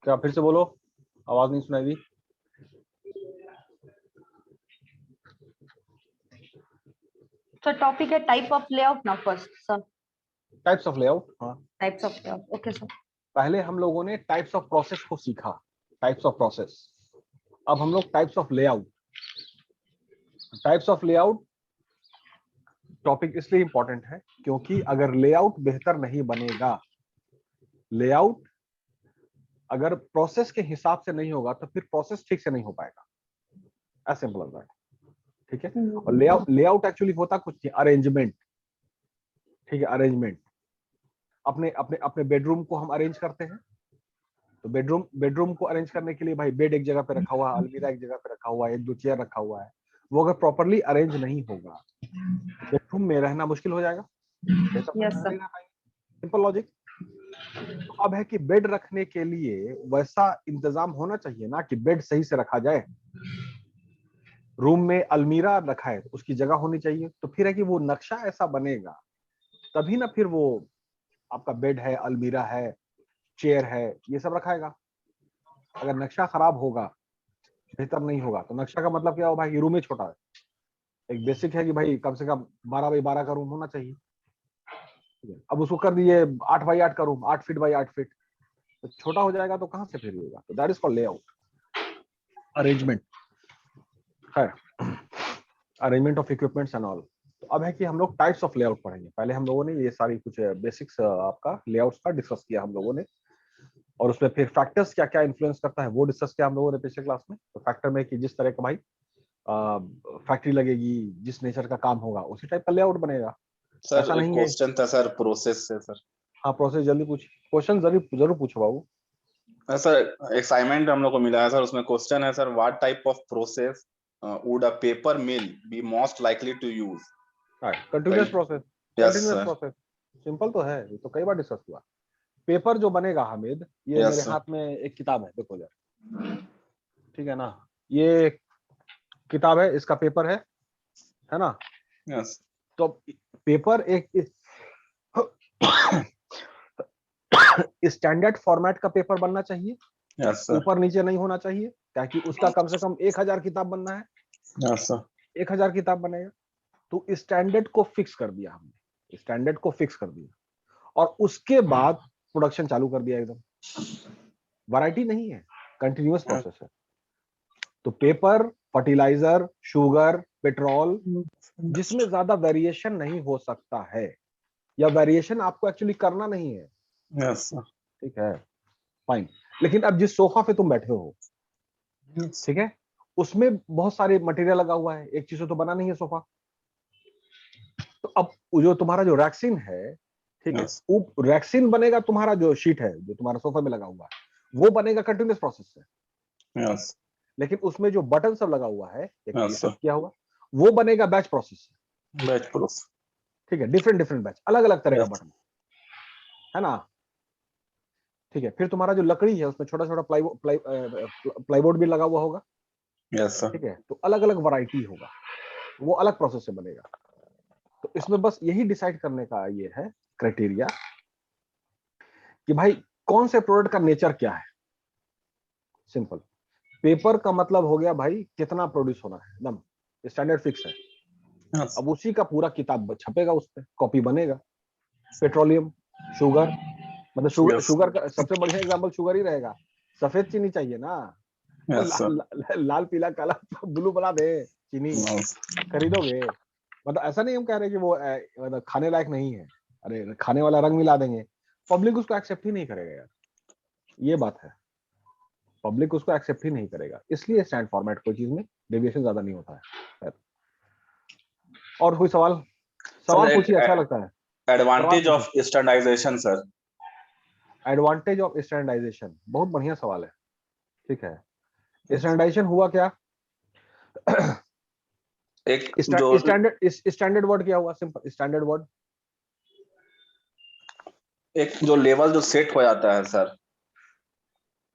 क्या फिर से बोलो, आवाज नहीं सुनाई दी। So topic है type of layout now first, sir. Types of layout. हाँ, Types of layout. Okay, sir. पहले हम लोगों ने टाइप्स ऑफ प्रोसेस को सीखा, टाइप्स ऑफ प्रोसेस। अब हम लोग types of layout. Types of layout topic इसलिए इंपॉर्टेंट है क्योंकि अगर लेआउट बेहतर नहीं बनेगा, लेआउट अगर प्रोसेस के हिसाब से नहीं होगा तो फिर प्रोसेस ठीक से नहीं हो पाएगा। As simple as that. ठीक है। और लेआउट एक्चुअली होता कुछ नहीं, अरेंजमेंट। ठीक है, अरेंजमेंट। अपने अपने अपने बेडरूम को हम अरेंज करते हैं, तो बेडरूम को अरेंज करने के लिए भाई बेड एक जगह पे रखा हुआ है, अलमीरा एक जगह पे रखा हुआ है, एक दो चेयर रखा हुआ है। वो अगर प्रॉपरली अरेंज नहीं होगा, बेडरूम में रहना मुश्किल हो जाएगा। Yes, sir. Simple logic. तो अब है कि बेड रखने के लिए वैसा इंतजाम होना चाहिए ना कि बेड सही से रखा जाए। रूम में अलमीरा रखा है, उसकी जगह होनी चाहिए। तो फिर है कि वो नक्शा ऐसा बनेगा तभी ना फिर वो आपका बेड है, अलमीरा है, चेयर है, ये सब रखाएगा। अगर नक्शा खराब होगा, बेहतर नहीं होगा, तो नक्शा का मतलब क्या हो भाई, रूम ही छोटा है। एक बेसिक है कि भाई कम से कम 12 बाई 12 का रूम होना चाहिए। अब उसको कर दिए 8 बाई 8 का रूम, 8 फीट बाई 8 फीट, तो छोटा हो जाएगा तो कहाँ से फिर होगा। तो that is called layout, arrangement है, arrangement of equipments and all. तो अब है कि हम लोग टाइप्स ऑफ लेआउट पढ़ेंगे। पहले हम लोगों ने ये सारी कुछ बेसिक्स आपका लेआउट्स का डिस्कस किया हम लोगों ने, और उसमें फिर फैक्टर्स क्या क्या इन्फ्लुएंस करता है वो डिस्कस किया हम लोगों ने पिछले क्लास में। तो फैक्टर में कि जिस तरह का भाई फैक्ट्री लगेगी, जिस नेचर का काम होगा उसी टाइप का लेआउट बनेगा। सर ऐसा एक नहीं है। क्वेश्चन था सर प्रोसेस से सर। हाँ, प्रोसेस जल्दी पूछ, क्वेश्चन जरूर पूछो बाबू। सर असाइनमेंट हम लोग को मिला है सर, उसमें क्वेश्चन है sir, what type of process would a paper mill be most likely to use? Continuous process. Yes continuous sir. Process simple तो है, ये तो कई बार डिस्कस हुआ। पेपर जो बनेगा हामिद, ये Yes, मेरे sir. हाथ में एक किताब है, देखो यार, ठीक है ना। ये किताब है, इसका पेपर है ना। यस तो पेपर एक स्टैंडर्ड फॉर्मेट का पेपर बनना चाहिए, यस सर। ऊपर नीचे नहीं होना चाहिए, ताकि उसका कम से कम 1000 किताब बनना है। Yes sir. 1000 किताब बनेगा। तो स्टैंडर्ड को फिक्स कर दिया हमने, स्टैंडर्ड को फिक्स कर दिया, और उसके बाद प्रोडक्शन चालू कर दिया एकदम। वैरायटी नहीं है, कंटिन्यूअस प्रोसेस है। तो पेपर, फर्टिलाइजर, शुगर, पेट्रोल, जिसमें ज्यादा वेरिएशन नहीं हो सकता है, या वेरिएशन आपको एक्चुअली करना नहीं है। Yes sir. ठीक है, फाइन। लेकिन अब जिस सोफा पे तुम बैठे हो, ठीक है, उसमें बहुत सारे मटेरियल लगा हुआ है, एक चीज से तो बना नहीं है सोफा। तो अब जो तुम्हारा जो रैक्सीन है, ठीक है, वो रैक्सीन बनेगा, तुम्हारा जो शीट है जो तुम्हारा सोफा में लगा हुआ है वो बनेगा कंटिन्यूअस प्रोसेस से। यस लेकिन उसमें जो बटन सब लगा हुआ है, एक ये Yes, सब sir. किया हुआ, वो बनेगा बैच प्रोसेस से। Batch proof. ठीक है, डिफरेंट डिफरेंट बैच, अलग अलग तरह का Yes. बटन, है ना। ठीक है, फिर तुम्हारा जो लकड़ी है उसमें छोटा छोटा प्लाईवुड भी लगा हुआ होगा। Yes sir. ठीक है, तो अलग अलग वैरायटी होगा, वो अलग प्रोसेस से बनेगा। तो इसमें बस यही डिसाइड करने का ये है क्राइटेरिया कि भाई कौन से प्रोडक्ट का नेचर क्या है। सिंपल। पेपर का मतलब हो गया भाई कितना प्रोड्यूस होना है, एकदम स्टैंडर्ड फिक्स है। Yes. अब उसी का पूरा किताब छपेगा, उस पर कॉपी बनेगा। पेट्रोलियम, शुगर, मतलब Yes. शुगर का सबसे बढ़िया एग्जांपल शुगर ही रहेगा। सफेद चीनी चाहिए ना, वो Yes, sir. लाल पीला काला ब्लू बना दे चीनी, Yes. खरीदोगे। मतलब ऐसा नहीं हम कह रहे कि वो मतलब खाने लायक नहीं है, अरे खाने वाला रंग मिला देंगे, पब्लिक उसको एक्सेप्ट ही नहीं करेगा यार, ये बात है। पब्लिक उसको एक्सेप्ट ही नहीं करेगा, इसलिए स्टैंड फॉर्मेट कोई चीज में डेविएशन ज्यादा नहीं होता है। और कोई सवाल पूछिए, अच्छा लगता है। Advantage of standardization sir. Advantage of standardization, बहुत बढ़िया सवाल है। ठीक है, स्टैंडर्डाइजेशन हुआ क्या, एक जो स्टैंडर्ड वर्ड क्या हुआ, सिंपल स्टैंडर्ड वर्ड, एक जो लेवल जो सेट हो जाता है सर,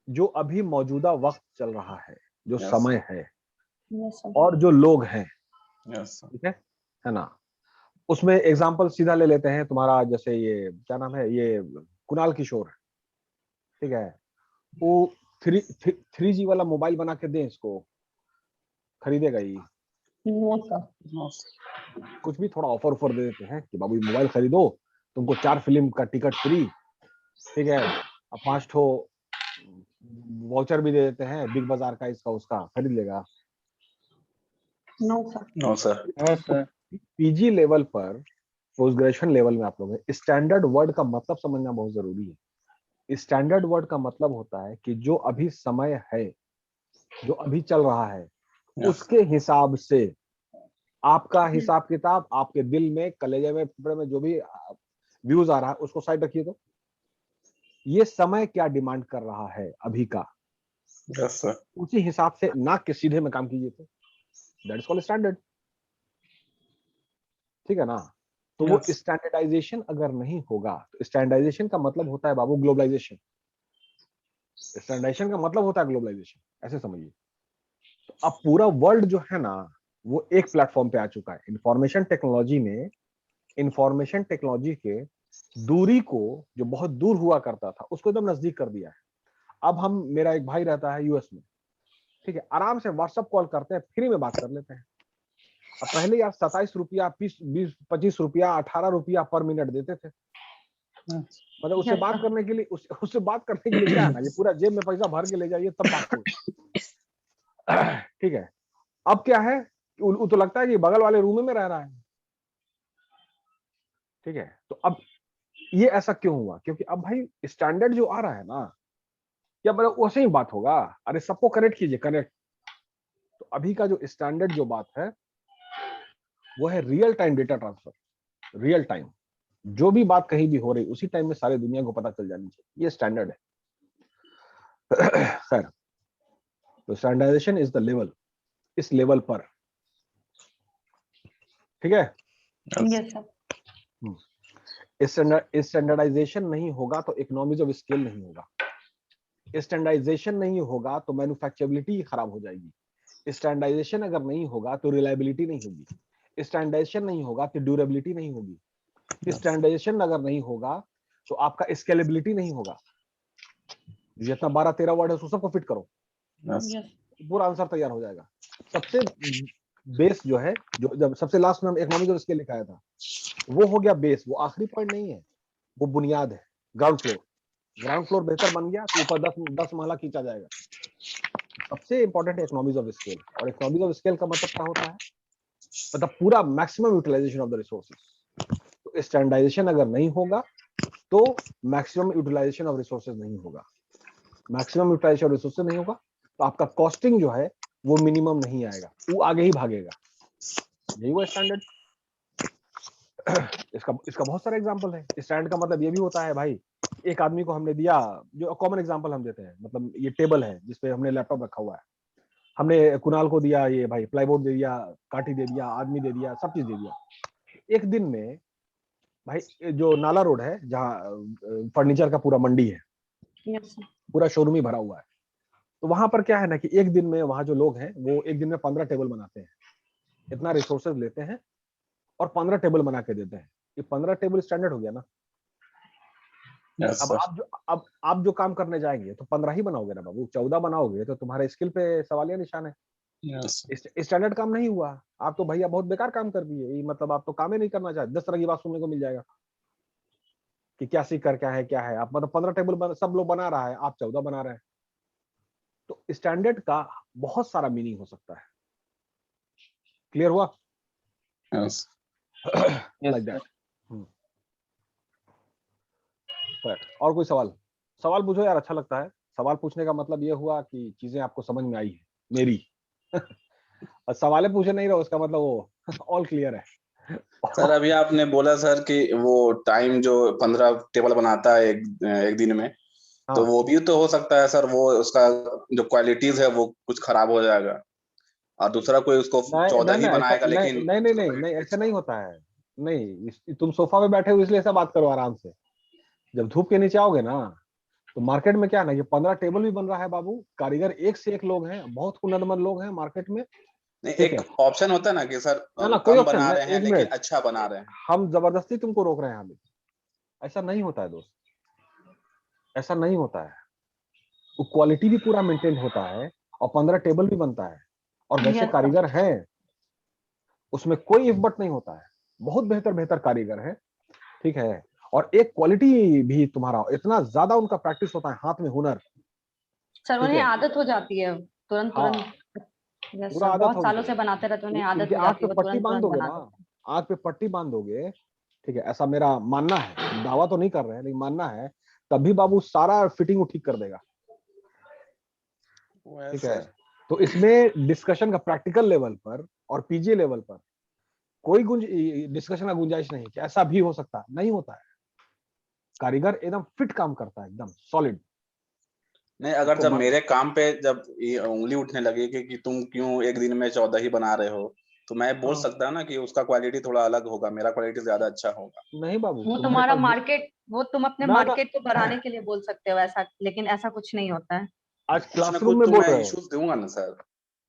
जो अभी मौजूदा वक्त चल रहा है, जो Yes. समय है, Yes, sir. और जो लोग हैं। Yes sir. ठीक है ना। उसमें एग्जांपल सीधा ले लेते हैं, तुम्हारा जैसे ये क्या नाम है, ये कुणाल किशोर, ठीक है, वो 3G वाला मोबाइल बना के दें इसको, खरीदेगा ये? No sir. कुछ भी थोड़ा ऑफर दे देते हैं कि बाबू ये मोबाइल खरीदो, तुमको 4 फिल्म का टिकट फ्री, ठीक है, अब 5 ठो वाउचर भी दे देते हैं बिग बाजार का, इसका उसका, खरीद लेगा? No sir. No sir. No sir. PG level पर, पोस्ट ग्रेजुएशन लेवल में आप लोग हैं, स्टैंडर्ड वर्ड का मतलब समझना बहुत जरूरी है। स्टैंडर्ड वर्ड का मतलब होता है कि जो अभी समय है, जो अभी चल रहा है, उसके हिसाब से आपका हिसाब किताब, आपके दिल में, कलेजे में, फेफड़े में जो भी व्यूज आ रहा है उसको साइड रखिए। तो ये समय क्या डिमांड कर रहा है अभी का, यस सर। उसी हिसाब से नाक के सीधे में काम कीजिए। तो दैट इज कॉल्ड स्टैंडर्ड, ठीक है ना? तो वो Yes. स्टैंडर्डाइजेशन अगर नहीं होगा, तो स्टैंडर्डाइजेशन का मतलब होता है बाबू ग्लोबलाइजेशन। स्टैंडर्डाइजेशन का मतलब होता है ग्लोबलाइजेशन, ऐसे समझिए। तो अब पूरा वर्ल्ड जो है ना, वो एक प्लेटफॉर्म पे आ चुका है। इंफॉर्मेशन टेक्नोलॉजी ने इंफॉर्मेशन टेक्नोलॉजी के दूरी को, जो बहुत दूर हुआ करता था, उसको एकदम नजदीक कर दिया है। अब हम, मेरा एक भाई रहता है यूएस में, ठीक है, आराम से व्हाट्सएप कॉल करते हैं, फ्री में बात कर लेते हैं। अब पहले यार 27 रुपया, 20 25 रुपया, 18 रुपया पर मिनट देते थे। मतलब उससे बात करने के लिए, उससे बात करने के लिए क्या है ना, ये पूरा जेब में पैसा भर के ले जाइए तब बात हो। ठीक है, अब क्या है, वो तो लगता है कि बगल वाले रूम में रह रहा है। ठीक है, तो अब ये ऐसा क्यों हुआ? क्योंकि अब भाई स्टैंडर्ड जो आ रहा है ना, या मतलब वैसे ही बात होगा। अरे सबको कनेक्ट कीजिए, कनेक्ट। तो अभी का जो स्टैंडर्ड जो बात है, वो है real time data transfer. Real time जो भी बात कहीं भी हो रही, उसी टाइम में सारे दुनिया को पता चल जानी चाहिए। ये स्टैंडर्ड है। खैर, तो स्टैंडर्डाइजेशन इज द लेवल, इस लेवल पर, ठीक है। Yes sir. स्टैंडर्डाइजेशन नहीं होगा तो इकोनॉमीज ऑफ स्केल नहीं होगा। स्टैंडर्डाइजेशन नहीं होगा तो मैन्युफैक्चरेबिलिटी खराब हो जाएगी। स्टैंडर्डाइजेशन अगर नहीं होगा तो रिलायबिलिटी नहीं होगी। स्टैंडर्डाइजेशन नहीं होगा तो ड्यूरेबिलिटी नहीं होगी। स्टैंडर्डाइजेशन अगर नहीं होगा तो आपका स्केलेबिलिटी नहीं होगा। जितना 12-13 वर्ड है उसको सबको फिट करो, पूरा आंसर तैयार हो जाएगा। सबसे बेस जो है, जो जब सबसे लास्ट में हम इकोनॉमिक ऑफ स्केल लिखाया था, वो हो गया बेस। वो आखिरी पॉइंट नहीं है, वो बुनियाद है, ग्राउंड फ्लोर। ग्राउंड फ्लोर बेहतर बन गया तो ऊपर 10 महला खींचा जाएगा। सबसे इंपॉर्टेंट है इकोनॉमीज ऑफ स्केल। और इकोनॉमीज ऑफ स्केल का मतलब क्या होता है? मतलब पूरा maximum utilization of the resources. तो स्टैंडर्डाइजेशन अगर नहीं होगा तो मैक्सिमम यूटिलाइजेशन ऑफ रिसोर्सेज नहीं होगा। मैक्सिमम यूटिलाइजेशन ऑफ रिसोर्सेज नहीं होगा तो आपका कॉस्टिंग जो है वो मिनिमम नहीं आएगा, वो आगे ही भागेगा। यही वो स्टैंडर्ड। इसका बहुत सारे एग्जांपल है। स्टैंडर्ड का मतलब ये भी होता है भाई, एक आदमी को हमने दिया, जो कॉमन एग्जांपल हम देते हैं, मतलब ये टेबल है जिसपे हमने लैपटॉप रखा हुआ है, हमने कुणाल को दिया ये भाई प्लाईवुड दे दिया, काठी दे दिया, आदमी दे दिया, सब चीज दे दिया। एक दिन में भाई जो नाला रोड है जहाँ फर्नीचर का पूरा मंडी है, यस सर। पूरा शोरूम ही भरा हुआ है, तो वहां पर क्या है ना कि एक दिन में वहां जो लोग हैं वो एक दिन में 15 टेबल बनाते हैं। इतना रिसोर्सेज लेते हैं और 15 टेबल बना के देते हैं। ये 15 टेबल स्टैंडर्ड हो गया ना। यस अब सर। आप जो काम करने जाएंगे तो 15 ही बनाओगे ना बाबू। 14 बनाओगे तो तुम्हारे स्किल पे सवालिया निशान है। यस स्टैंडर्ड काम नहीं हुआ। आप तो भैया बहुत बेकार काम कर दिए, मतलब आप तो काम ही नहीं करना चाहते। 10 तरह की बात सुनने को मिल जाएगा कि क्या सीख कर क्या है क्या है। आप मतलब 15 टेबल सब लोग बना रहा है, आप 14 बना रहे हैं। तो स्टैंडर्ड का बहुत सारा मीनिंग हो सकता है। क्लियर हुआ? Yes like that. और कोई सवाल पूछो यार, अच्छा लगता है। सवाल पूछने का मतलब ये हुआ कि चीजें आपको समझ में आई है मेरी। और सवाले पूछे नहीं रहो, उसका मतलब वो ऑल क्लियर है। सर, अभी आपने बोला सर कि वो टाइम जो 15 टेबल बनाता है एक दिन में, तो हाँ, वो भी तो हो सकता है सर, वो उसका जो क्वालिटीज है वो कुछ खराब हो जाएगा, और दूसरा कोई उसको नहीं 14 नहीं ही नहीं, ऐसा बनाएगा नहीं लेकिन नहीं नहीं उसका नहीं नहीं, क्वालिटी ऐसा नहीं होता है। नहीं, तुम सोफा पे बैठे हो इसलिए ऐसा बात करो आराम से। जब धूप के नीचे आओगे ना, तो मार्केट में क्या है ना, ये 15 टेबल भी बन रहा है बाबू। कारीगर एक से एक लोग हैं, बहुत हुनरमंद लोग हैं मार्केट में। नहीं, ठीक है एक ऑप्शन होता है ना कि सर ना, ना कोई कम ऑप्शन बना नहीं। रहे हैं एक लेकिन मिनट, अच्छा बना रहे हैं। हम जबरदस्ती तुमको रोक रहे हैं अभी? ऐसा नहीं होता है दोस्त, ऐसा नहीं होता है। क्वालिटी भी पूरा मेंटेन होता है और 15 टेबल भी बनता है और वैसे Yes, कारीगर हैं, उसमें कोई इफर्ट नहीं होता है, बहुत बेहतर बेहतर कारीगर है, ठीक है। और एक क्वालिटी भी तुम्हारा इतना ज्यादा उनका प्रैक्टिस होता है, हाथ में हुनर, सर ठीक उन्हें है। आदत हो जाती है तुरंत हाँ, तुरंत। यस पूरा सर, आदत बहुत है सालों उनको। से बनाते रहते उन्हें आदत उनके हो आंख जाती पे है, वो पट्टी तुरंत बांध तुरंत दोगे बना ना, देते आंख पे पट्टी बांध दोगे, ठीक है, ऐसा मेरा मानना है, दावा तो नहीं कर रहे हैं लेकिन मानना है, तभी बाबू सारा फिटिंग वो ठीक कर देगा, ठीक है। सर तो इसमें डिस्कशन का प्रैक्टिकल लेवल पर और पीजी लेवल पर कोई डिस्कशन का गुंजाइश नहीं कि ऐसा भी हो सकता है, नहीं होता है। कारीगर एकदम फिट काम करता है, एकदम सॉलिड। नहीं, अगर उसको जब मान मेरे काम पे जब ये उंगली उठने लगी कि तुम क्यों एक दिन में 14 ही बना रहे हो, तो मैं बोल हाँ, सकता ना कि उसका क्वालिटी थोड़ा अलग होगा, मेरा क्वालिटी ज्यादा अच्छा होगा। नहीं बाबू, वो तुम्हारे तुम्हारा पास मार्केट, वो तुम अपने ना ना, मार्केट को बढ़ाने के लिए बोल सकते हो ऐसा, लेकिन ऐसा कुछ नहीं होता है। आज कुछ ना क्लासरूम कुछ में तो बोल मैं रहे हो, इश्यूज दूंगा ना सर।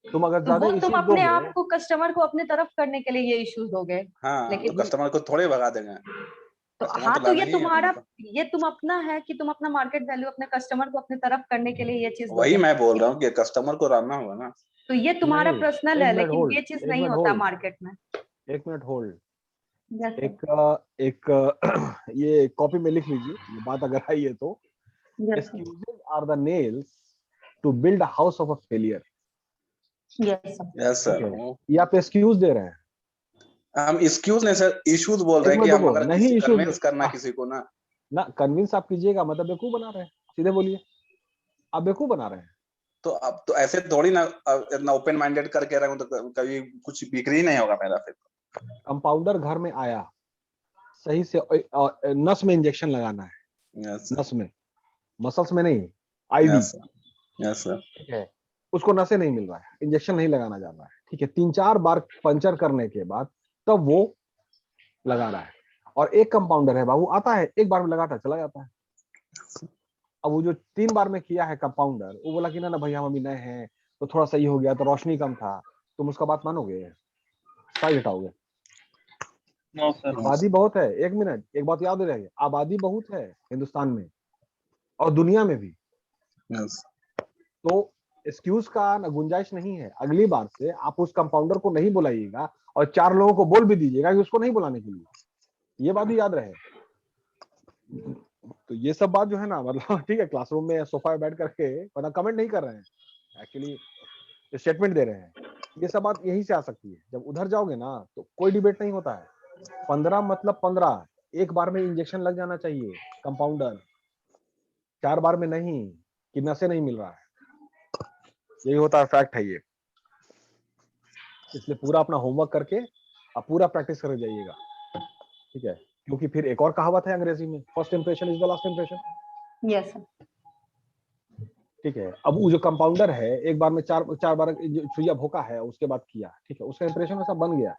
तुम अगर ज्यादा वो तुम इश्यूज अपने दोगे, आप को, कस्टमर को अपने तरफ करने के लिए ये इश्यूज दोगे। हाँ, तो लेकिन कस्टमर को थोड़े भगा देंगे, तो कस्टमर हाँ, तो तो लाना ये ही है अपने तुम्हारा, पास। ये तुम अपना है कि तुम अपना मार्केट वैल्यू अपने कस्टमर को अपने तरफ करने के लिए ये चीज वही दोगे। मैं बोल रहा हूँ कि कस्टमर को लाना होगा ना। तो ये तुम्हारा नहीं, पर्सनल एक है, मिनट लेकिन होल्ड, ये चीज एक नहीं मिनट होता होल्ड, मार्केट में। एक मिनट होल्ड। Yes sir. एक ये कॉपी में लिख लीजिए, ये बात अगर आई है तो, yes sir. excuses are the nails to build a house of a failure, yes sir. Yes ठीक सर, है। ये आप एक्सक्यूज दे रहे हैं, हम एक्सक्यूज नहीं सर, इश्यूज बोल रहे एक हैं कि मिनट हम रुको, अगर नहीं किसी इश्यूज, कन्विंस करना किसी को ना। ना कन्विंस आप कीजिएगा मतलब बेवकूफ बना रहे हैं, सीधे बोलिए, आप बेवकूफ बना रहे हैं। तो अब तो ऐसे थोड़ी ना, इतना ओपन माइंडेड करके रहा हूँ तो कभी कुछ बिक्री ही नहीं होगा मेरा फिर। कंपाउंडर घर में आया, सही से नस में इंजेक्शन लगाना है, यस नस में, मसल्स में नहीं, आईवी, यस यस सर। ठीक है। उसको नसें नहीं मिल रहा है, इंजेक्शन नहीं लगाना जा रहा है, ठीक है, 3-4 बार पंचर करने के बाद तब वो लगा रहा है। और एक कंपाउंडर है बाबू, आता है एक बार में लगाता है, चला जाता है। अब वो जो 3 बार में किया है कंपाउंडर, वो बोला कि ना ना भैया हम अभी नए हैं, तो थोड़ा सही हो गया, तो रोशनी कम था, तुम उसका बात मानोगे, साइड हटाओगे? No sir. आबादी बहुत है, एक मिनट, एक बात याद रहे, आबादी बहुत है हिंदुस्तान में और दुनिया में भी, यस तो एक्सक्यूज का ना गुंजाइश नहीं है। अगली बार से आप उस कंपाउंडर को नहीं बुलाइएगा और 4 लोगों को बोल भी दीजिएगा कि उसको नहीं बुलाने के लिए, ये बात भी याद रहे। तो ये सब बात जो है ना, मतलब ठीक है, क्लासरूम में सोफा पे बैठ करके वरना कमेंट नहीं कर रहे हैं, एक्चुअली स्टेटमेंट दे रहे हैं, ये सब बात यहीं से आ सकती है। जब उधर जाओगे ना तो कोई डिबेट नहीं होता है, 15 मतलब 15, एक बार में इंजेक्शन लग जाना चाहिए कंपाउंडर, 4 बार में नहीं, कि नशे नहीं मिल रहा है, यही होता है, फैक्ट है ये। इसलिए पूरा अपना होमवर्क करके आप पूरा प्रैक्टिस कर जाइएगा, ठीक है, क्योंकि फिर एक और कहावत है अंग्रेजी में, first impression is the last impression. Yes sir. ठीक है, अब वो जो कंपाउंडर है, एक बार में चार बार सुइया भोका है, उसके बाद किया, ठीक है, उसका इंप्रेशन ऐसा बन गया,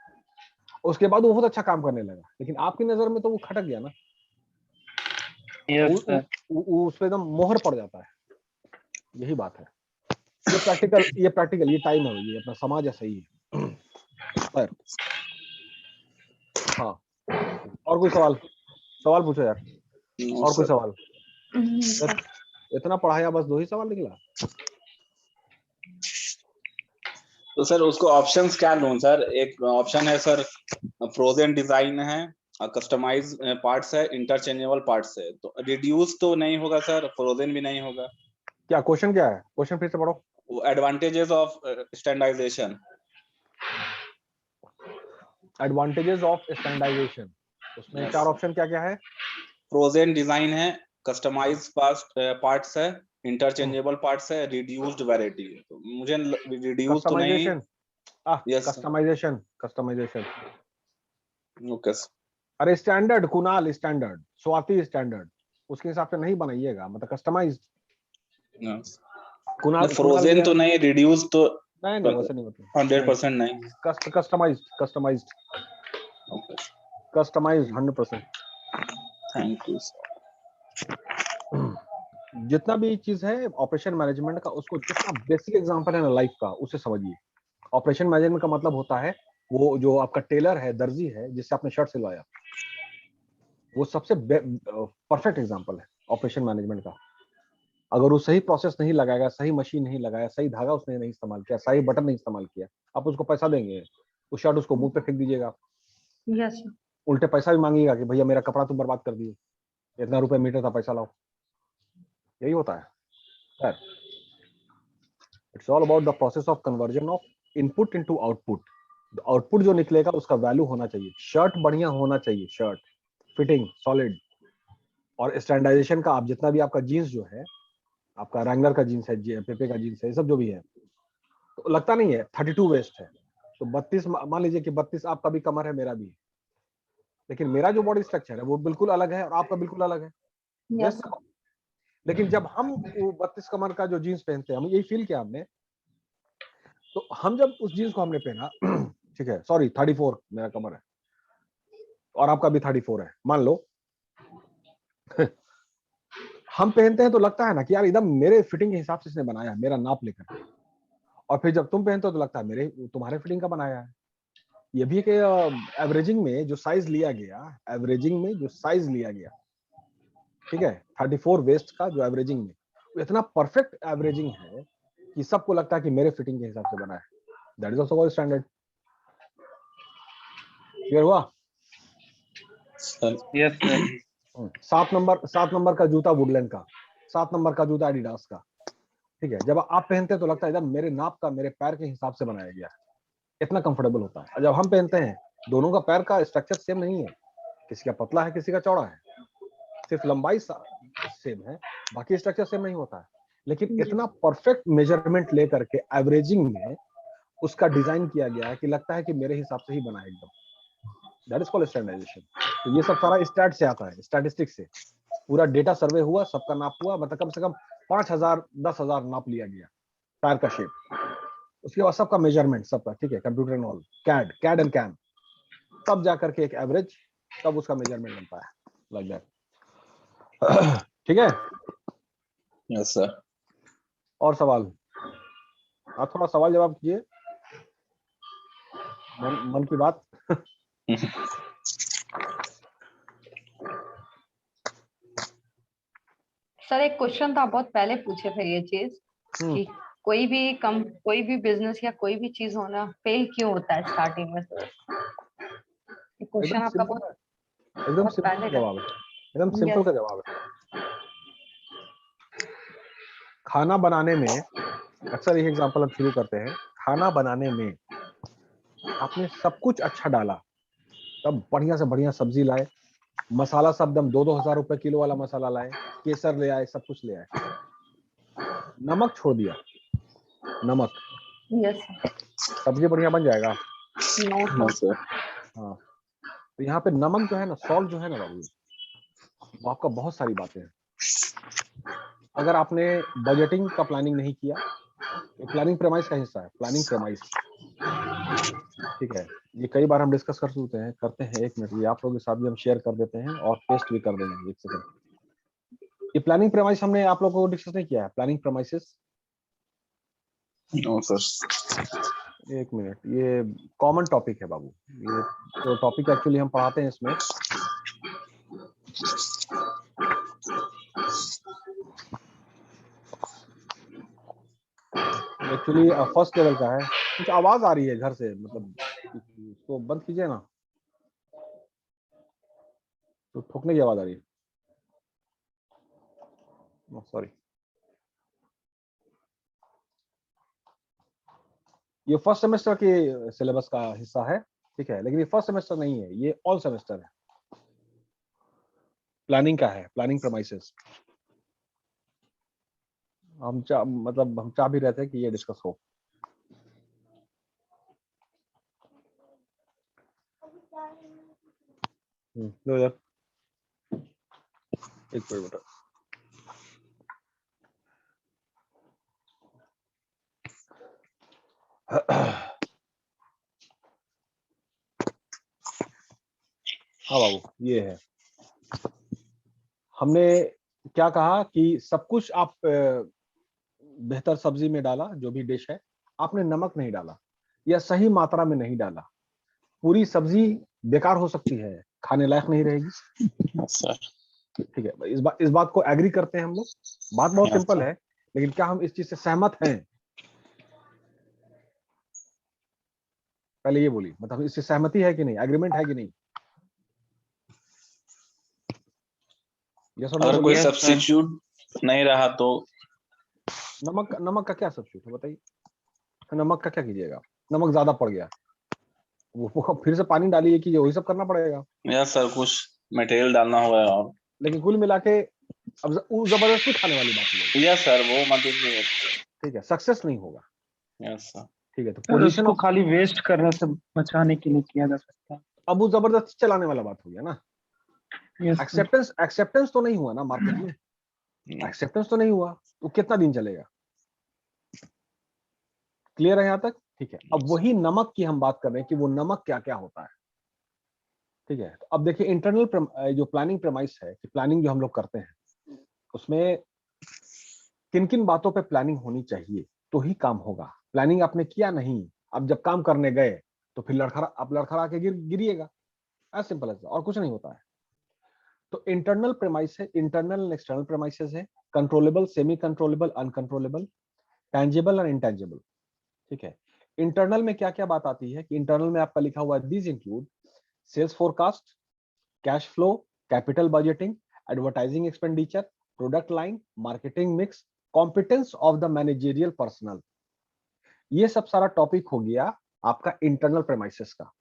उसके बाद वो बहुत अच्छा काम करने लगा, लेकिन आपकी नजर में तो वो खटक गया ना, यस सर। उस पर एकदम मोहर पड़ जाता है, यही बात है। ये टाइम है, ये अपना समाज है, सही है। पर हाँ, और कोई सवाल, सवाल पूछो यार, नो और कोई सर। सवाल? इतना पढ़ाया, बस 2 ही सवाल निकला? तो सर उसको ऑप्शंस क्या लूं सर? एक ऑप्शन है सर, फ्रोजन डिजाइन है, कस्टमाइज पार्ट्स है, इंटरचेंजेबल पार्ट्स है। तो रिड्यूस तो नहीं होगा सर, फ्रोजन भी नहीं होगा। क्या क्वेश्चन, क्या है क्वेश्चन, फिर से पढ़ो। Advantages of standardisation. Advantages of standardisation, उसमें 4 ऑप्शन क्या क्या है? फ्रोजन डिजाइन है, कस्टमाइज पार्ट्स है, इंटरचेंजेबल पार्ट्स है, रिड्यूस्ड वैरायटी है। तो मुझे रिड्यूस तो नहीं। Customisation, yes. Customisation, customisation. Okay. अरे standard Kunal, standard Swati, standard उसके हिसाब से नहीं बनाइएगा, मतलब कस्टमाइज। कुणाल, कुणाल फ्रोजन गया, तो नहीं, रिड्यूस तो नहीं नहीं वैसे नहीं होता, 100% नहीं। Customized, customized, okay, customized 100%। Thank you. जितना भी चीज है ऑपरेशन मैनेजमेंट का, उसको जितना बेसिक एग्जांपल है ना लाइफ का, उसे समझिए। ऑपरेशन मैनेजमेंट का मतलब होता है, वो जो आपका टेलर है, दर्जी है, जिससे आपने शर्ट सिलवाया, वो सबसे परफेक्ट एग्जांपल है ऑपरेशन मैनेजमेंट का। अगर वो सही प्रोसेस नहीं लगाएगा, सही मशीन नहीं लगाया, सही धागा उसने नहीं इस्तेमाल किया, सही बटन नहीं इस्तेमाल किया, आप उसको पैसा देंगे, वो शर्ट उसको मुंह पे फेंक दीजिएगा, यस सर। उल्टे पैसा भी मांगिएगा कि भैया मेरा कपड़ा तुम बर्बाद कर दिए, इतना रुपए मीटर था, पैसा लाओ। यही होता है sir. It's all about the process of conversion of input into output. Output जो निकलेगा उसका वैल्यू होना चाहिए। शर्ट बढ़िया होना चाहिए, शर्ट फिटिंग सॉलिड, और स्टैंडर्डाइजेशन का आप जितना भी आपका जीन्स जो है, आपका रैंगलर का जीन्स है, पेपे का जीन्स है, ये सब जो भी है, तो लगता नहीं है 32 वेस्ट है, तो 32 मान लीजिए कि 32 आपका भी कमर है, मेरा भी है, लेकिन मेरा जो बॉडी स्ट्रक्चर है वो बिल्कुल अलग है और आपका बिल्कुल अलग है। यस Yes, लेकिन जब हम वो 32 कमर का जो जीन्स पहनते हैं, हम यही फील किया हमने, तो हम जब उस जीन्स को हमने पहना ठीक है, सॉरी 34 मेरा कमर है और आपका भी 34 है मान लो हम पहनते हैं तो लगता है ना कि यार एकदम मेरे फिटिंग के हिसाब से इसने बनाया है, मेरा नाप लेकर, और फिर जब तुम पहनते हो तो लगता है मेरे तुम्हारे फिटिंग का बनाया है। ये भी कि एवरेजिंग में जो साइज लिया गया, एवरेजिंग में जो साइज लिया गया, ठीक है, 34 वेस्ट का जो एवरेजिंग में, वो इतना परफेक्ट एवरेजिंग है कि सबको लगता है कि मेरे फिटिंग के हिसाब से बना है। That is also called standard. Clear हुआ? Yes sir. 7 नंबर का जूता वुडलैंड का, 7 नंबर का जूता एडिडास का, ठीक है, जब आप पहनते हैं तो लगता है एकदम मेरे नाप का, मेरे पैर के हिसाब से बनाया गया है, इतना कंफर्टेबल होता है। और जब हम पहनते हैं, दोनों का पैर का स्ट्रक्चर सेम नहीं है, किसी का पतला है, किसी का चौड़ा है, सिर्फ लंबाई सेम है, बाकी स्ट्रक्चर सेम नहीं होता है, लेकिन इतना परफेक्ट मेजरमेंट लेकर के एवरेजिंग में उसका डिजाइन किया गया है कि लगता है कि मेरे हिसाब से ही बना है एकदम। That is called standardization. तो ये सब सारा स्टैट से आता है, स्टैटिस्टिक्स से। पूरा डेटा सर्वे हुआ, सबका नाप हुआ, मतलब कम से कम 5,000 10,000 नाप लिया गया पैर का शेप, उसके बाद सबका मेजरमेंट सबका, ठीक है, computer and all, CAD and CAM, तब जाकर के एक एवरेज, तब उसका मेजरमेंट बनता है, लाइक दैट। ठीक है। Yes sir. और सवाल? आप थोड़ा सवाल जवाब कीजिए, मन की बात। सर एक क्वेश्चन था, बहुत पहले पूछे थे ये चीज कि कोई भी बिजनेस या कोई भी चीज होना फेल क्यों होता है स्टार्टिंग में सर? क्वेश्चन एकदम आपका सिंपल है, एकदम बहुत सिंपल पहले का का। जवाब है, एकदम सिंपल का जवाब है। खाना बनाने में अक्सर एक एग्जांपल हम शुरू करते हैं, खाना बनाने में आपने सब कुछ अच्छा डाला, तब बढ़िया से बढ़िया सब्जी लाए, मसाला सब दम 2-2 हजार रुपए किलो वाला मसाला लाए, केसर ले आए, सब कुछ ले आए, नमक छोड़ दिया, नमक, यस सब्जी बढ़िया बन जाएगा? No sir. हाँ, तो यहाँ पे नमक जो है ना, सॉल्ट जो है ना बाबू, वो आपका बहुत सारी बातें हैं। अगर आपने बजटिंग का प्लानिंग नहीं किया, ये प्लानिंग प्रेमाइस का हिस्सा है, प्लानिंग प्रेमाइस, ठीक है, ये कई बार हम डिस्कस करते हैं 1 मिनट, ये आप लोगों के साथ भी हम शेयर कर देते हैं और पेस्ट भी कर देंगे 1 सेकंड। ये प्लानिंग प्रेमाइस हमने आप लोगों को डिस्कस नहीं किया है, planning premises? No sir. 1 minute, ये कॉमन टॉपिक है बाबू, ये तो टॉपिक एक्चुअली हम पढ़ाते हैं इसमें। एक्चुअली फर्स्ट लेवल का है। कुछ आवाज आ रही है घर से, मतलब इसको बंद कीजिए ना, तो ठोकने की आवाज आ रही है, सॉरी। ये फर्स्ट सेमेस्टर के सिलेबस का हिस्सा है, ठीक है, लेकिन ये फर्स्ट सेमेस्टर नहीं है, ये ऑल सेमेस्टर है, प्लानिंग का है, प्लानिंग प्रेमाइसेस। हम चाह भी रहते हैं कि ये डिस्कस हो। लो यार, एक मिनट। हाँ बाबू, ये है, हमने क्या कहा कि सब कुछ आप बेहतर सब्जी में डाला, जो भी डिश है, आपने नमक नहीं डाला या सही मात्रा में नहीं डाला, पूरी सब्जी बेकार हो सकती है, खाने लायक नहीं रहेगी। सर ठीक है, इस बात को एग्री करते हैं हम लोग। बात बहुत Yes, सिंपल sir. है, लेकिन क्या हम इस चीज से सहमत हैं? पहले ये बोलिए, मतलब इससे सहमति है कि नहीं, एग्रीमेंट है कि नहीं? अगर कोई Yes, sir. सब्स्टिट्यूट नहीं रहा तो नमक का क्या सब्स्टिट्यूट है बताइए? नमक का क्या कीजिएगा? नमक ज्यादा पड़ गया, वो फिर से पानी डालिए कि वही सब करना पड़ेगा। यस सर, कुछ मटेरियल डालना होगा और लेकिन कुल मिला के अब वो जबरदस्ती खाने वाली बात है। यस सर, वो मतलब ठीक है, सक्सेस नहीं होगा। यस सर, ठीक है, तो सर पोजीशन उसको खाली वेस्ट करने से बचाने के लिए किया जा सकता है। अब वो जबरदस्ती चलाने वाला बात हो गया ना। Yes sir. एक्सेप्टेंस तो नहीं हुआ ना मार्केट में, एक्सेप्टेंस तो नहीं हुआ, तो कितना दिन चलेगा? क्लियर है यहाँ तक? ठीक है, अब वही नमक की हम बात कर रहे हैं कि वो नमक क्या क्या होता है। ठीक है, तो अब देखिए इंटरनल जो प्लानिंग प्रेमाइस है कि प्लानिंग जो हम लोग करते हैं उसमें किन किन बातों पे प्लानिंग होनी चाहिए तो ही काम होगा। प्लानिंग आपने किया नहीं, अब जब काम करने गए तो फिर लड़खड़ा के गिरिएगा। एज सिंपल एज, और कुछ नहीं होता है। तो इंटरनल प्रेमाइस है, इंटरनल एंड एक्सटर्नल प्रेमाइसेस है, controllable, semi controllable, uncontrollable, tangible और इंटैंजिबल। ठीक है, इंटरनल में क्या क्या बात आती है कि इंटरनल में आपका लिखा हुआ है these include sales forecast, cash flow, capital budgeting, advertising expenditure, product line, marketing mix, competence of the managerial personal. ये सब सारा टॉपिक हो गया आपका इंटरनल प्रेमाइसेस का।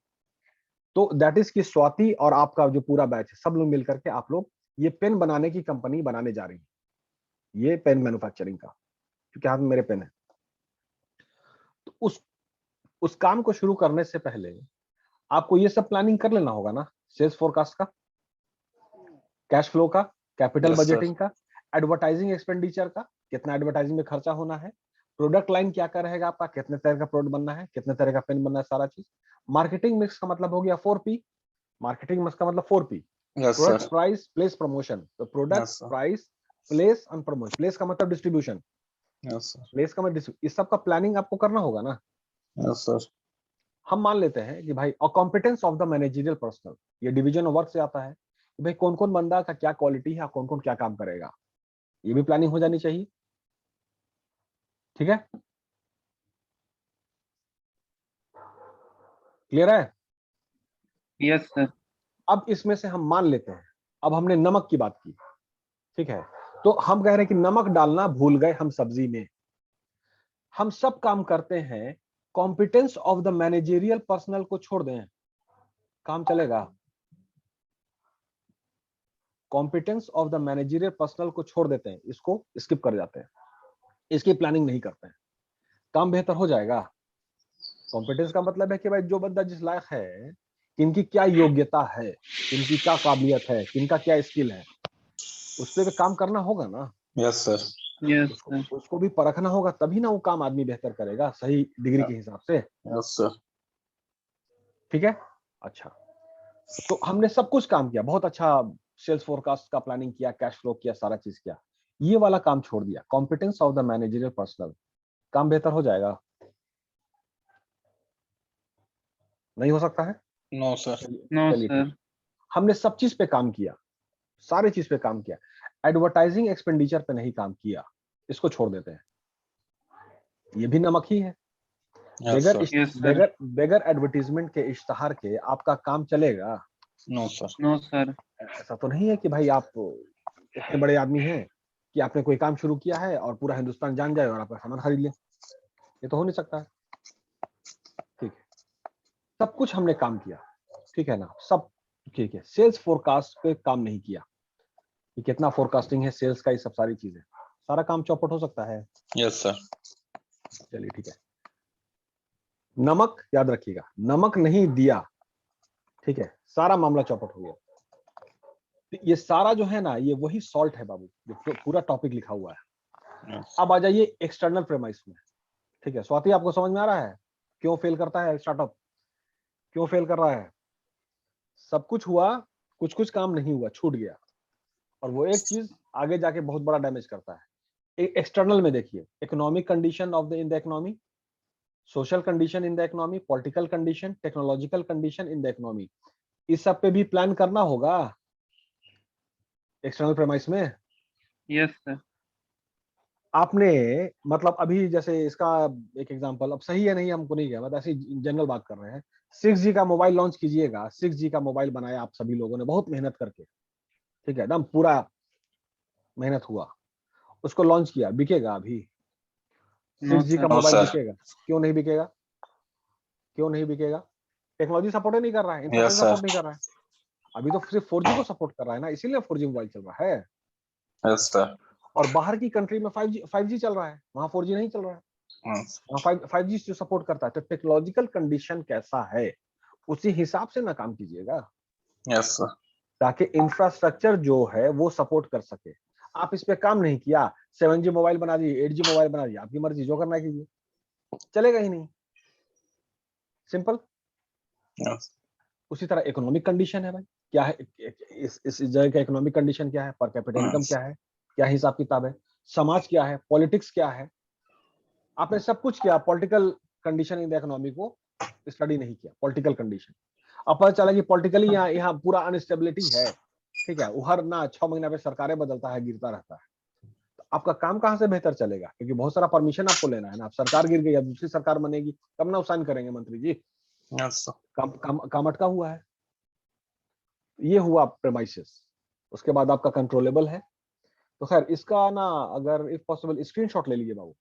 तो दैट इज कि स्वाति और आपका जो पूरा बैच है सब लोग मिलकर के आप लोग ये पेन बनाने की कंपनी बनाने जा रही है, ये पेन मैन्युफैक्चरिंग का, क्योंकि हाथ में मेरे पेन है। तो उस काम को शुरू करने से पहले आपको ये सब प्लानिंग कर लेना होगा ना, सेल्स फोरकास्ट का, कैश फ्लो का, कैपिटल Yes, sir. बजटिंग का, एडवर्टाइजिंग एक्सपेंडिचर का, कितना एडवर्टाइजिंग में खर्चा होना है, प्रोडक्ट लाइन क्या क्या रहेगा आपका, कितने तरह का प्रोडक्ट बनना है, कितने तरह का पेन बनना है, सारा चीज। मार्केटिंग मिक्स का मतलब हो गया 4P, मार्केटिंग मिक्स का मतलब 4P, yes product sir, price place promotion. तो product Yes, sir. Price place and promotion, place का मतलब डिस्ट्रीब्यूशन, यस सर, प्लेस का मतलब इस सब का प्लानिंग आपको करना होगा ना। यस सर, हम मान लेते हैं कि भाई competence of the managerial personal, ये डिवीजन ऑफ वर्क से आता है कि भाई कौन कौन बंदा का क्या क्वालिटी है, कौन कौन क्या काम करेगा, ये भी प्लानिंग हो जानी चाहिए। ठीक है, क्लियर है? Yes sir. अब इसमें से हम मान लेते हैं, अब हमने नमक की बात की, ठीक है, तो हम कह रहे हैं कि नमक डालना भूल गए हम सब्जी में। हम सब काम करते हैं, competence of the managerial personal को छोड़ दें, काम चलेगा? Competence of the managerial personal को छोड़ देते हैं, इसको स्किप कर जाते हैं, इसकी प्लानिंग नहीं करते हैं, काम बेहतर हो जाएगा? कॉम्पिटेंस का मतलब है कि भाई जो बंदा जिस लायक है, किनकी क्या योग्यता है, किनकी क्या काबिलियत है, किनका क्या स्किल है, उस पर काम करना होगा ना। Yes sir, yes sir. उसको भी परखना होगा, तभी ना वो काम आदमी बेहतर करेगा सही डिग्री के हिसाब से। यस सर, ठीक है, अच्छा, तो हमने सब कुछ काम किया, बहुत अच्छा, सेल्स फोरकास्ट का प्लानिंग किया, कैश फ्लो किया, सारा चीज किया, ये वाला काम छोड़ दिया, competence of the managerial personal, काम बेहतर हो जाएगा? नहीं हो सकता है? नो सर, नो चलिए ठीक, सर। हमने सब चीज पे काम किया, सारे चीज पे काम किया, एडवर्टाइजिंग एक्सपेंडिचर पे नहीं काम किया, इसको छोड़ देते हैं, ये भी नमक ही है। Yes beggar sir, yes sir. Beggar beggar advertisement के इश्तहार के आपका काम चलेगा? No sir, no sir. ऐसा तो नहीं है कि भाई आप इतने बड़े आदमी हैं कि आपने कोई काम शुरू किया है और पूरा हिंदुस्तान जान जाए और आपका सामान खरीद ले, ये तो हो नहीं सकता है। ठीक है, सब कुछ हमने काम किया, ठीक है ना, सब ठीक है, सेल्स फोरकास्ट पे काम नहीं किया कि कितना फोरकास्टिंग है सेल्स का, ये सब सारी चीजें, सारा काम चौपट हो सकता है? यस सर, चलिए ठीक है, नमक याद रखिएगा, नमक नहीं दिया, ठीक है, सारा मामला चौपट हो गया। ये सारा जो है ना, ये वही सॉल्ट है बाबू, जो पूरा टॉपिक लिखा हुआ है। अब आ जाइए एक्सटर्नल प्रेमाइस में। ठीक है, स्वाति आपको समझ में आ रहा है क्यों फेल करता है स्टार्टअप, क्यों फेल कर रहा है? सब कुछ हुआ, कुछ कुछ काम नहीं हुआ, छूट गया, और वो एक चीज आगे जाके बहुत बड़ा डैमेज करता है। एक्सटर्नल में देखिए, economic condition of the in the economy, social condition in the economy, political condition, technological condition in the economy, इस सब पे भी प्लान करना होगा। एक्सटर्नल प्रेमाइस में यस सर। आपने मतलब अभी जैसे इसका एक एग्जांपल, अब सही है नहीं हमको नहीं क्या, मतलब ऐसी जनरल बात कर रहे हैं। 6G का मोबाइल लॉन्च कीजिएगा, 6G का मोबाइल बनाया आप सभी लोगों ने बहुत मेहनत करके, ठीक है, एकदम पूरा मेहनत हुआ, उसको लॉन्च किया, बिकेगा अभी? नो 6G का सर। Mobile sir. बिकेगा? क्यों नहीं बिकेगा? क्यों नहीं बिकेगा? टेक्नोलॉजी सपोर्ट ही नहीं कर रहा है, Yes, इंफ्रास्ट्रक्चर sir. सपोर्ट नहीं कर रहा है। अभी तो सिर्फ 4G को सपोर्ट कर रहा है ना, इसीलिए 4G मोबाइल चल रहा है। Yes, sir. और बाहर की कंट्री में 5G चल रहा है, वहां 4G नहीं चल रहा है, Yes. वहां 5G जो सपोर्ट करता है। तो टेक्नोलॉजिकल कंडीशन कैसा है उसी हिसाब से ना काम कीजिएगा, Yes, sir. ताकि इंफ्रास्ट्रक्चर जो है वो सपोर्ट कर सके। आप इस पे काम नहीं किया, 7G मोबाइल बना दिए, 8G मोबाइल बना दिए, आपकी मर्जी, जो करना है कीजिए, चलेगा ही नहीं। सिंपल। Yes. उसी तरह इकोनॉमिक कंडीशन है भाई, क्या है इस जगह का इकोनॉमिक कंडीशन, क्या है, पर कैपिटा इनकम क्या है, क्या हिसाब किताब है, समाज क्या है, पॉलिटिक्स क्या है। आपने सब कुछ किया, political condition in the economy को स्टडी नहीं किया, पॉलिटिकल कंडीशन। अब पता चला कि पॉलिटिकली यहाँ पूरा अनस्टेबिलिटी है, ठीक है, वो हर ना 6 महीना पे सरकारें बदलता है, गिरता रहता है। तो आपका काम कहाँ से बेहतर चलेगा, क्योंकि बहुत सारा परमिशन आपको लेना है ना। आप सरकार गिर गई, अब दूसरी सरकार बनेगी, तब ना साइन करेंगे मंत्री जी। Yes, sir. काम अटका हुआ है। ये हुआ प्रेमाइसिस। उसके बाद आपका कंट्रोलेबल है। तो खैर इसका ना, अगर इफ पॉसिबल स्क्रीनशॉट ले लीजिए बाबू,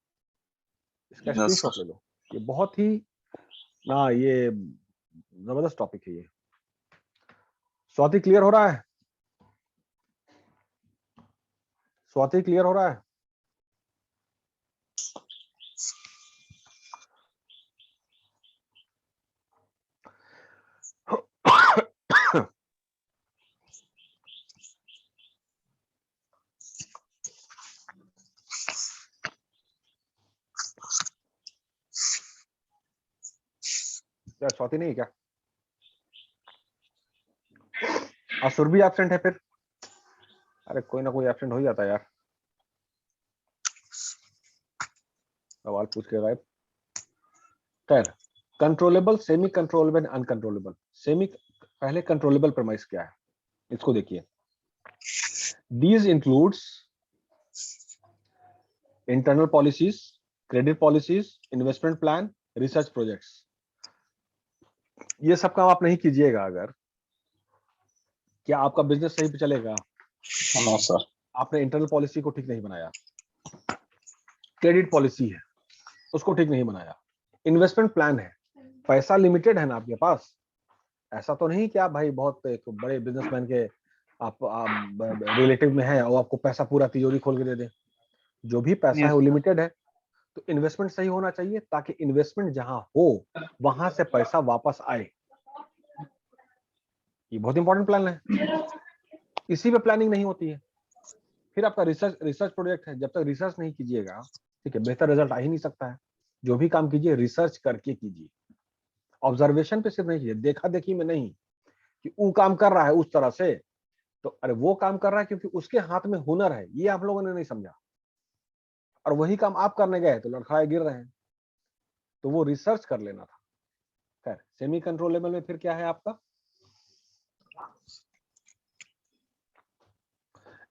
इसका Yes, स्क्रीनशॉट sir. ले लो। ये बहुत ही ना, ये जबरदस्त टॉपिक है ये। स्वाति क्लियर हो रहा है? स्वाति क्लियर हो रहा है? क्या स्वाति नहीं है क्या? असुर भी एब्सेंट है फिर? अरे कोई ना कोई एब्सेंट हो ही जाता है यार, सवाल पूछ के गायब। खैर, controllable, semi controllable, uncontrollable. Semi, पहले कंट्रोलेबल प्रेमाइस क्या है इसको देखिए। These includes internal policies, credit policies, investment plan, research projects। ये सब काम आप नहीं कीजिएगा अगर, क्या आपका बिजनेस सही पे चलेगा? No, sir. आपने इंटरनल पॉलिसी को ठीक नहीं बनाया, क्रेडिट पॉलिसी है उसको ठीक नहीं बनाया, इन्वेस्टमेंट प्लान है, पैसा लिमिटेड है ना आपके पास। ऐसा तो नहीं कि आप भाई बहुत एक बड़े बिजनेसमैन के आप रिलेटिव में है और आपको पैसा पूरा तिजोरी खोल के दे दे। जो भी पैसा है वो लिमिटेड है। तो इन्वेस्टमेंट सही होना चाहिए, ताकि इन्वेस्टमेंट जहां हो वहां से पैसा वापस आए। ये बहुत इंपॉर्टेंट प्लान है, इसी पे प्लानिंग नहीं होती है। फिर आपका रिसर्च प्रोजेक्ट है, जब तक रिसर्च नहीं कीजिएगा, ठीक है, बेहतर रिजल्ट आ ही नहीं सकता है। जो भी काम कीजिए रिसर्च करके कीजिए, ऑब्जर्वेशन पे सिर्फ नहीं कीजिए, देखा देखी में नहीं कि वो काम कर रहा है उस तरह से, तो अरे वो काम कर रहा है क्योंकि उसके हाथ में हुनर है, ये आप लोगों ने नहीं समझा, और वही काम आप करने गए तो लड़खड़ाए गिर रहे हैं। तो वो रिसर्च कर लेना था। खैर, सेमी कंट्रोल लेवल में फिर क्या है आपका,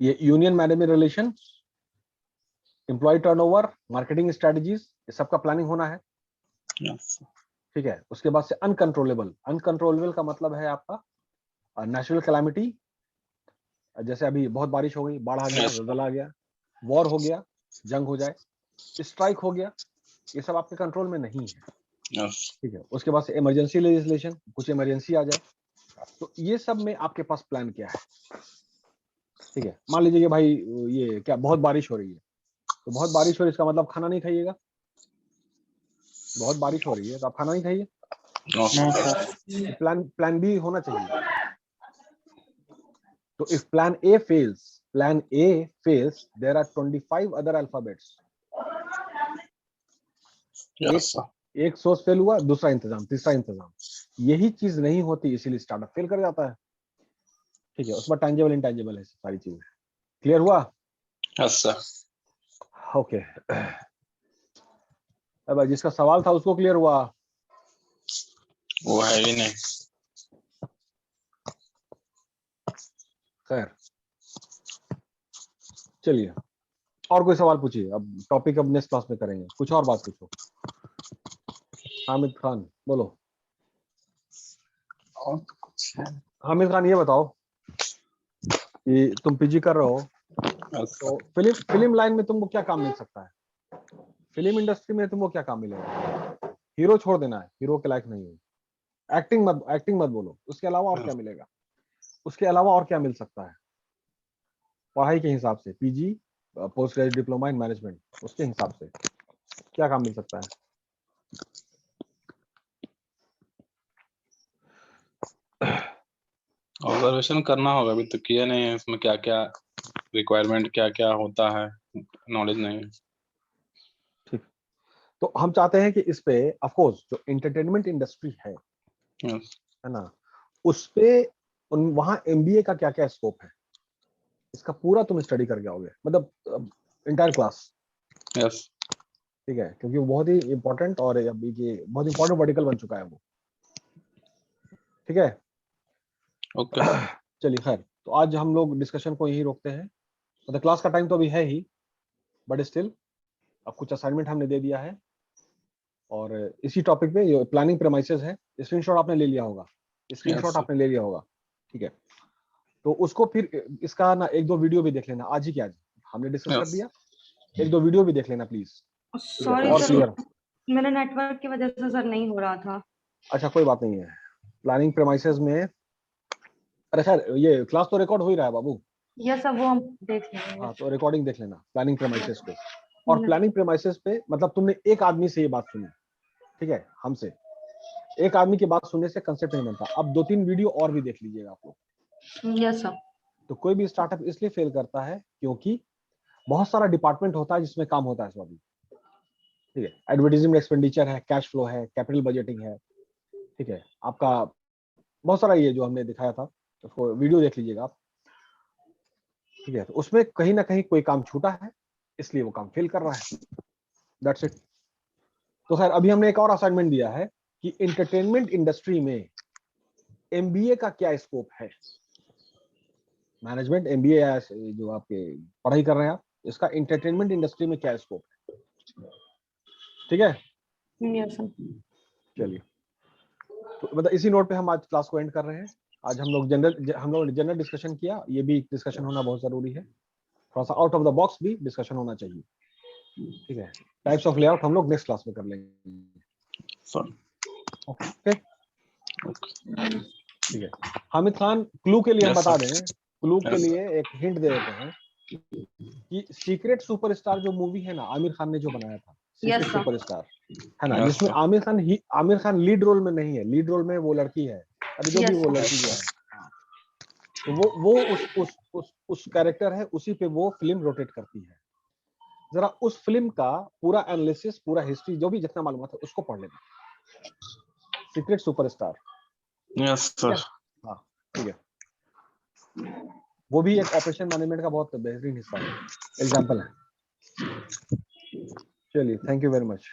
ये union management relation, employ turnover, marketing strategies, ये सबका प्लानिंग होना है। Yes. ठीक है, उसके बाद से अनकंट्रोलेबल। अनकंट्रोलेबल का मतलब है आपका नेचुरल कैलामिटी, जैसे अभी बहुत बारिश हो गई, बाढ़ आ गया, Yes. जलजल आ गया, वॉर हो गया, जंग हो जाए, स्ट्राइक हो गया, ये सब आपके कंट्रोल में नहीं है। Yes. ठीक है, उसके बाद से इमरजेंसी लेजिस्लेशन, कुछ इमरजेंसी आ जाए, तो ये सब में आपके पास प्लान क्या है। ठीक है, मान लीजिए कि भाई ये क्या बहुत बारिश हो रही है, तो बहुत बारिश हो रही है इसका मतलब खाना नहीं खाइएगा। बहुत बारिश हो रही है तो आप खाना नहीं खाइए। No, sir. प्लान बी होना चाहिए। तो if plan A fails there are 25 other alphabets. Yes, sir. एक सोर्स फेल हुआ, दूसरा इंतजाम, तीसरा इंतजाम, यही चीज नहीं होती, इसीलिए स्टार्टअप फेल कर जाता है। ठीक है, उसमें टैंजिबल इंटैंजिबल है सारी चीजें। क्लियर हुआ? Yes, sir. ओके। अब जिसका सवाल था उसको क्लियर हुआ? वो है ही नहीं। खैर, चलिए और कोई सवाल पूछिए, अब टॉपिक अब नेक्स्ट क्लास में करेंगे, कुछ और बात पूछो। हामिद खान बोलो। और कुछ है? हामिद खान ये बताओ कि तुम पीजी कर रहे हो, Yes, तो फिल्म लाइन में तुमको क्या काम मिल सकता है? फिल्म इंडस्ट्री में तुमको क्या काम मिलेगा? हीरो छोड़ देना है, हीरो के लायक नहीं है। एक्टिंग मत बोलो, उसके अलावा और क्या मिलेगा? उसके अलावा और क्या मिल सकता है पढ़ाई के हिसाब से? PG, post graduate diploma in management, उसके हिसाब से क्या काम मिल सकता है? ऑब्जर्वेशन करना होगा, अभी तो किया नहीं है, इसमें क्या क्या रिक्वायरमेंट क्या क्या होता है, नॉलेज नहीं है। ठीक, तो हम चाहते हैं कि इस पे ऑफ कोर्स जो एंटरटेनमेंट इंडस्ट्री है Yes, ना, उस पे वहां एमबीए का क्या क्या स्कोप है, इसका पूरा तुम स्टडी करके आओगे, मतलब इंटायर क्लास। yes, ठीक है, क्योंकि वो बहुत ही इंपॉर्टेंट और अभी ये बहुत इंपॉर्टेंट वर्टिकल बन चुका है वो। ठीक है, okay, चलिए खैर, तो आज हम लोग डिस्कशन को यही रोकते हैं। मतलब क्लास का टाइम तो अभी है ही, बट स्टिल अब कुछ असाइनमेंट हमने दे दिया है, और इसी टॉपिक पे ये प्लानिंग प्रेमाइसेस है, स्क्रीनशॉट आपने ले लिया होगा, स्क्रीनशॉट yes, आपने ले लिया होगा। ठीक है, तो उसको फिर इसका ना एक दो वीडियो भी देख लेना, आज ही क्या आज हमने डिस्कस कर yes, दिया, एक दो वीडियो भी देख लेना प्लीज। ठीक है, सॉरी और सर, क्लियर। मेरे नेटवर्क की वजह से सर नहीं हो रहा था। अच्छा कोई बात नहीं है, प्लानिंग प्रेमाइसेस में, अरे खैर ये क्लास तो रिकॉर्ड हो ही रहा है बाबू। ये सब वो हम देख लेंगे। हाँ, तो रिकॉर्डिंग देख लेना प्लानिंग प्रेमाइसेस पे। और प्लानिंग प्रेमाइसेस पे मतलब तुमने एक आदमी से ये बात सुनी, ठीक है, हमसे एक आदमी की बात सुनने से कंसेप्ट नहीं बनता, अब दो तीन वीडियो और भी देख लीजिएगा आप लोग। Yes sir. तो कोई भी स्टार्टअप इसलिए फेल करता है क्योंकि बहुत सारा डिपार्टमेंट होता है जिसमें काम होता है स्वामी। ठीक है, एडवर्टाइजमेंट एक्सपेंडिचर है, कैश फ्लो है, कैपिटल बजटिंग है, ठीक है, आपका बहुत सारा ये जो हमने दिखाया था, उसको वीडियो देख लीजिएगा आप। ठीक है, तो उसमें कहीं ना कहीं कोई काम छूटा है, इसलिए वो काम फेल कर रहा है, दैट्स इट। तो खैर अभी हमने एक और असाइनमेंट दिया है कि एंटरटेनमेंट इंडस्ट्री में एमबीए का क्या स्कोप है। मैनेजमेंट एमबीए जो आपके पढ़ाई कर रहे हैं आप, इसका एंटरटेनमेंट इंडस्ट्री में क्या स्कोप है। ठीक है, यस सर। चलिए, तो मतलब इसी नोट पे हम आज क्लास को एंड कर रहे हैं। आज हम लोग जनरल डिस्कशन किया, ये भी डिस्कशन होना बहुत जरूरी है, थोड़ा सा आउट ऑफ द बॉक्स भी डिस्कशन होना चाहिए। ठीक है, टाइप्स ऑफ लेआउट हम लोग नेक्स्ट क्लास में कर लेंगे। ओके, ठीक है। हामिद खान, क्लू के लिए हम yes, बता sir. दें, क्लू के Yes, sir. लिए एक हिंट दे देते हैं कि सीक्रेट सुपरस्टार जो मूवी है ना, आमिर खान ने जो बनाया था, सीक्रेट sir. सुपरस्टार है ना, Yes, जिसमें sir. Aamir Khan lead role में नहीं है, लीड रोल में वो लड़की है, अरे जो भी Yes, वो sir. लड़की जो है, हाँ। तो वो उस कैरेक्टर है, उसी पे वो फिल्म रोटेट करती है। जरा उस फिल्म का पूरा एनालिसिस, पूरा हिस्ट्री, जो भी जितना मालूम था उसको पढ़ लेना, सीक्रेट सुपरस्टार। Yes, sir. हाँ, ठीक है, वो भी एक ऑपरेशन मैनेजमेंट का बहुत बेहतरीन हिस्सा है, एग्जाम्पल है। चलिए, थैंक यू वेरी मच।